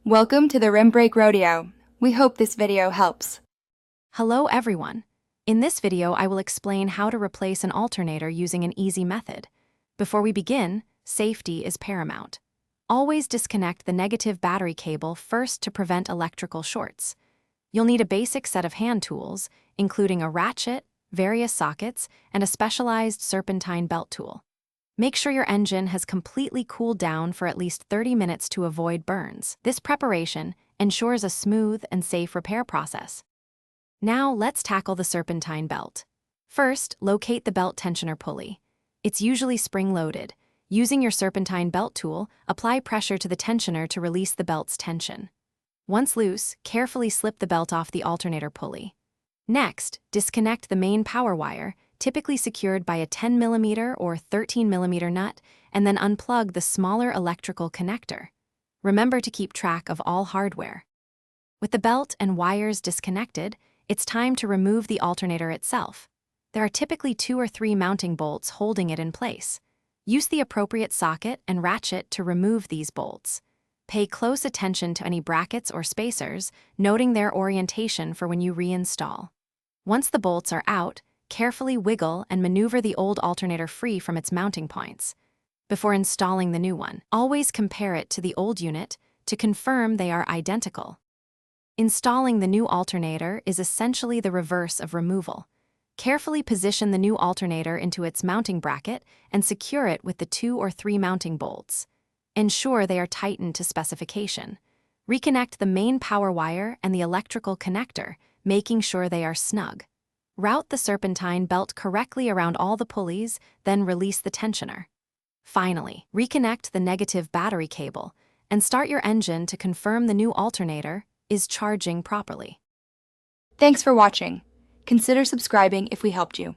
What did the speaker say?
Welcome to the Rim Brake Rodeo. We hope this video helps. Hello everyone. In this video, I will explain how to replace an alternator using an easy method. Before we begin, safety is paramount. Always disconnect the negative battery cable first to prevent electrical shorts. You'll need a basic set of hand tools, including a ratchet, various sockets, and a specialized serpentine belt tool. Make sure your engine has completely cooled down for at least 30 minutes to avoid burns. This preparation ensures a smooth and safe repair process. Now let's tackle the serpentine belt. First, locate the belt tensioner pulley. It's usually spring-loaded. Using your serpentine belt tool, apply pressure to the tensioner to release the belt's tension. Once loose, carefully slip the belt off the alternator pulley. Next, disconnect the main power wire, typically secured by a 10mm or 13mm nut, and then unplug the smaller electrical connector. Remember to keep track of all hardware. With the belt and wires disconnected, it's time to remove the alternator itself. There are typically 2 or 3 mounting bolts holding it in place. Use the appropriate socket and ratchet to remove these bolts. Pay close attention to any brackets or spacers, noting their orientation for when you reinstall. Once the bolts are out, carefully wiggle and maneuver the old alternator free from its mounting points. Before installing the new one, always compare it to the old unit to confirm they are identical. Installing the new alternator is essentially the reverse of removal. Carefully position the new alternator into its mounting bracket and secure it with the 2 or 3 mounting bolts. Ensure they are tightened to specification. Reconnect the main power wire and the electrical connector, making sure they are snug. Route the serpentine belt correctly around all the pulleys, then release the tensioner. Finally, reconnect the negative battery cable and start your engine to confirm the new alternator is charging properly. Thanks for watching. Consider subscribing if we helped you.